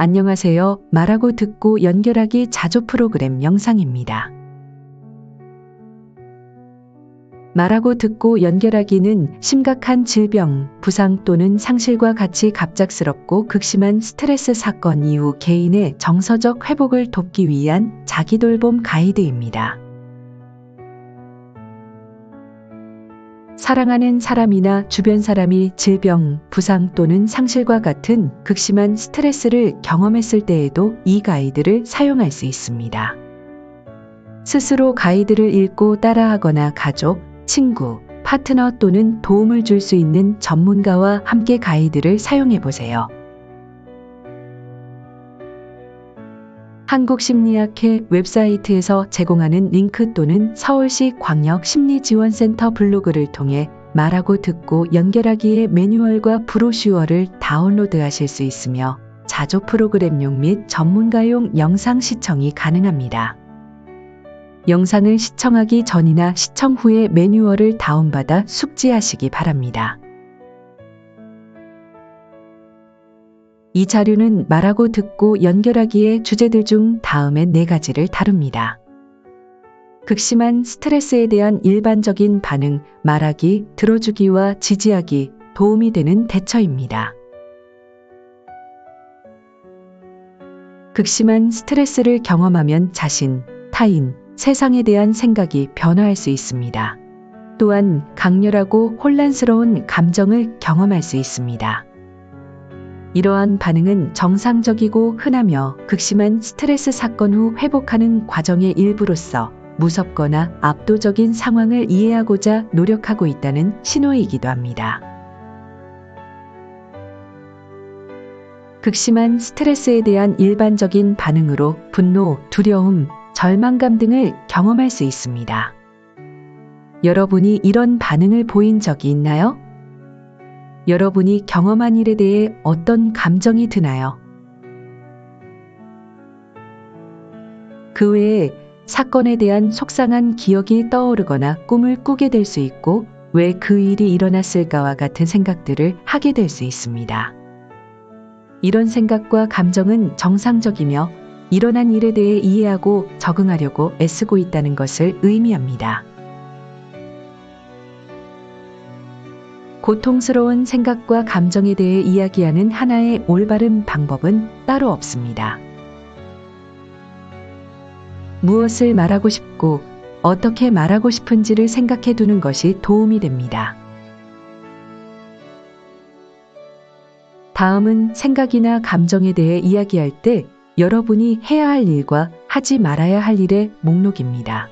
안녕하세요. 말하고 듣고 연결하기 자조 프로그램 영상입니다. 말하고 듣고 연결하기는 심각한 질병, 부상 또는 상실과 같이 갑작스럽고 극심한 스트레스 사건 이후 개인의 정서적 회복을 돕기 위한 자기돌봄 가이드입니다. 사랑하는 사람이나 주변 사람이 질병, 부상 또는 상실과 같은 극심한 스트레스를 경험했을 때에도 이 가이드를 사용할 수 있습니다. 스스로 가이드를 읽고 따라하거나 가족, 친구, 파트너 또는 도움을 줄 수 있는 전문가와 함께 가이드를 사용해 보세요. 한국심리학회 웹사이트에서 제공하는 링크 또는 서울시 광역심리지원센터 블로그를 통해 말하고 듣고 연결하기의 매뉴얼과 브로슈어를 다운로드하실 수 있으며 자조 프로그램용 및 전문가용 영상 시청이 가능합니다. 영상을 시청하기 전이나 시청 후에 매뉴얼을 다운받아 숙지하시기 바랍니다. 이 자료는 말하고 듣고 연결하기의 주제들 중 다음의 4가지를 다룹니다. 극심한 스트레스에 대한 일반적인 반응, 말하기, 들어주기와 지지하기, 도움이 되는 대처입니다. 극심한 스트레스를 경험하면 자신, 타인, 세상에 대한 생각이 변화할 수 있습니다. 또한 강렬하고 혼란스러운 감정을 경험할 수 있습니다. 이러한 반응은 정상적이고 흔하며 극심한 스트레스 사건 후 회복하는 과정의 일부로서 무섭거나 압도적인 상황을 이해하고자 노력하고 있다는 신호이기도 합니다. 극심한 스트레스에 대한 일반적인 반응으로 분노, 두려움, 절망감 등을 경험할 수 있습니다. 여러분이 이런 반응을 보인 적이 있나요? 여러분이 경험한 일에 대해 어떤 감정이 드나요? 그 외에 사건에 대한 속상한 기억이 떠오르거나 꿈을 꾸게 될 수 있고 왜 그 일이 일어났을까와 같은 생각들을 하게 될 수 있습니다. 이런 생각과 감정은 정상적이며 일어난 일에 대해 이해하고 적응하려고 애쓰고 있다는 것을 의미합니다. 고통스러운 생각과 감정에 대해 이야기하는 하나의 올바른 방법은 따로 없습니다. 무엇을 말하고 싶고 어떻게 말하고 싶은지를 생각해 두는 것이 도움이 됩니다. 다음은 생각이나 감정에 대해 이야기할 때 여러분이 해야 할 일과 하지 말아야 할 일의 목록입니다.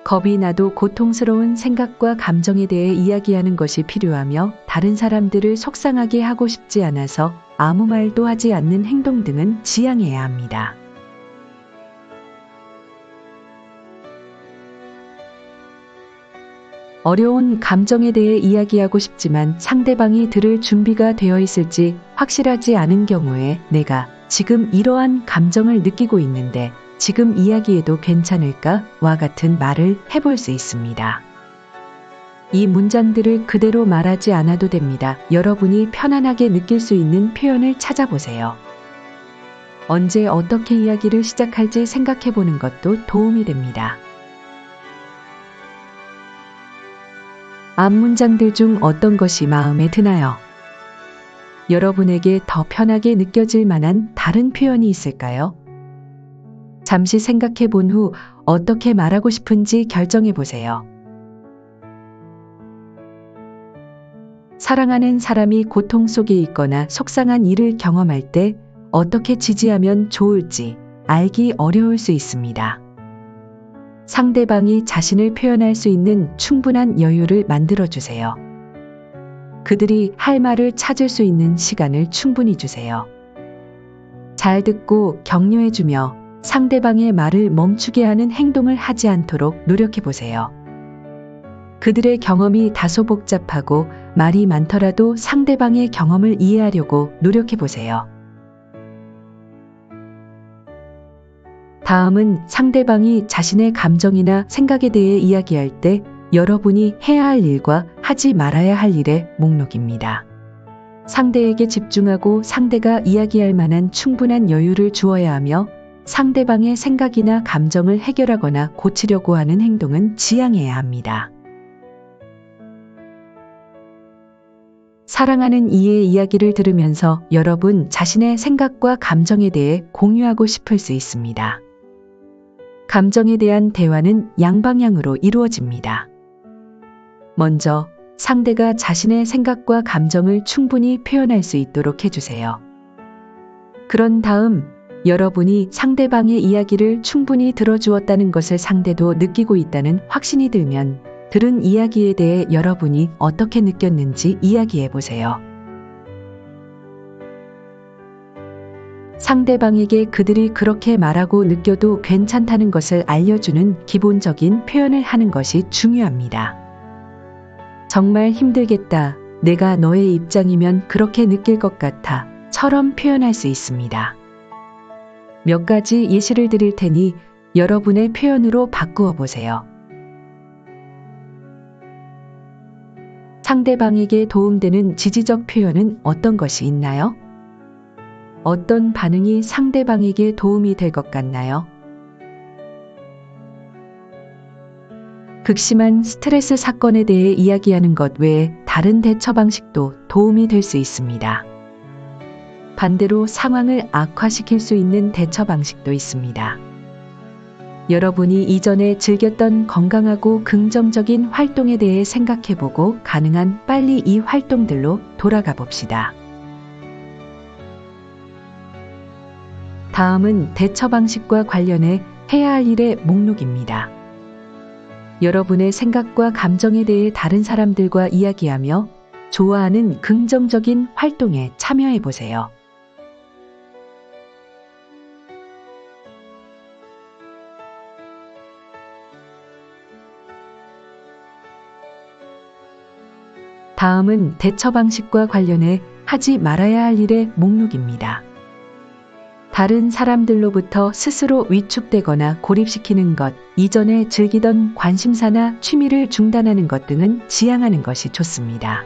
겁이 나도 고통스러운 생각과 감정에 대해 이야기하는 것이 필요하며 다른 사람들을 속상하게 하고 싶지 않아서 아무 말도 하지 않는 행동 등은 지양해야 합니다. 어려운 감정에 대해 이야기하고 싶지만 상대방이 들을 준비가 되어 있을지 확실하지 않은 경우에 내가 지금 이러한 감정을 느끼고 있는데 지금 이야기해도 괜찮을까? 와 같은 말을 해볼 수 있습니다. 이 문장들을 그대로 말하지 않아도 됩니다. 여러분이 편안하게 느낄 수 있는 표현을 찾아보세요. 언제 어떻게 이야기를 시작할지 생각해 보는 것도 도움이 됩니다. 앞 문장들 중 어떤 것이 마음에 드나요? 여러분에게 더 편하게 느껴질 만한 다른 표현이 있을까요? 잠시 생각해 본 후 어떻게 말하고 싶은지 결정해 보세요. 사랑하는 사람이 고통 속에 있거나 속상한 일을 경험할 때 어떻게 지지하면 좋을지 알기 어려울 수 있습니다. 상대방이 자신을 표현할 수 있는 충분한 여유를 만들어 주세요. 그들이 할 말을 찾을 수 있는 시간을 충분히 주세요. 잘 듣고 격려해 주며 상대방의 말을 멈추게 하는 행동을 하지 않도록 노력해 보세요. 그들의 경험이 다소 복잡하고 말이 많더라도 상대방의 경험을 이해하려고 노력해 보세요. 다음은 상대방이 자신의 감정이나 생각에 대해 이야기할 때 여러분이 해야 할 일과 하지 말아야 할 일의 목록입니다. 상대에게 집중하고 상대가 이야기할 만한 충분한 여유를 주어야 하며 상대방의 생각이나 감정을 해결하거나 고치려고 하는 행동은 지양해야 합니다. 사랑하는 이의 이야기를 들으면서 여러분 자신의 생각과 감정에 대해 공유하고 싶을 수 있습니다. 감정에 대한 대화는 양방향으로 이루어집니다. 먼저 상대가 자신의 생각과 감정을 충분히 표현할 수 있도록 해주세요. 그런 다음 여러분이 상대방의 이야기를 충분히 들어주었다는 것을 상대도 느끼고 있다는 확신이 들면 들은 이야기에 대해 여러분이 어떻게 느꼈는지 이야기해 보세요. 상대방에게 그들이 그렇게 말하고 느껴도 괜찮다는 것을 알려주는 기본적인 표현을 하는 것이 중요합니다. 정말 힘들겠다. 내가 너의 입장이면 그렇게 느낄 것 같아. 처럼 표현할 수 있습니다. 몇 가지 예시를 드릴 테니 여러분의 표현으로 바꾸어 보세요. 상대방에게 도움되는 지지적 표현은 어떤 것이 있나요? 어떤 반응이 상대방에게 도움이 될 것 같나요? 극심한 스트레스 사건에 대해 이야기하는 것 외에 다른 대처 방식도 도움이 될 수 있습니다. 반대로 상황을 악화시킬 수 있는 대처 방식도 있습니다. 여러분이 이전에 즐겼던 건강하고 긍정적인 활동에 대해 생각해보고 가능한 빨리 이 활동들로 돌아가 봅시다. 다음은 대처 방식과 관련해 해야 할 일의 목록입니다. 여러분의 생각과 감정에 대해 다른 사람들과 이야기하며 좋아하는 긍정적인 활동에 참여해 보세요. 다음은 대처 방식과 관련해 하지 말아야 할 일의 목록입니다. 다른 사람들로부터 스스로 위축되거나 고립시키는 것, 이전에 즐기던 관심사나 취미를 중단하는 것 등은 지양하는 것이 좋습니다.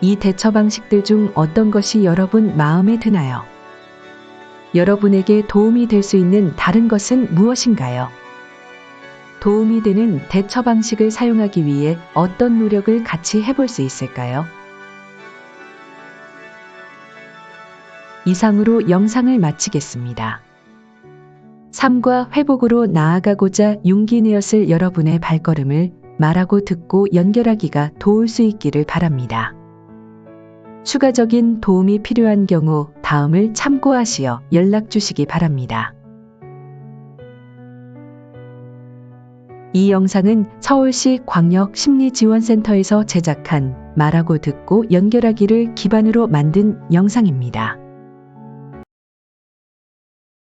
이 대처 방식들 중 어떤 것이 여러분 마음에 드나요? 여러분에게 도움이 될 수 있는 다른 것은 무엇인가요? 도움이 되는 대처 방식을 사용하기 위해 어떤 노력을 같이 해볼 수 있을까요? 이상으로 영상을 마치겠습니다. 삶과 회복으로 나아가고자 용기 내었을 여러분의 발걸음을 말하고 듣고 연결하기가 도울 수 있기를 바랍니다. 추가적인 도움이 필요한 경우 다음을 참고하시어 연락 주시기 바랍니다. 이 영상은 서울시 광역심리지원센터에서 제작한 말하고 듣고 연결하기를 기반으로 만든 영상입니다.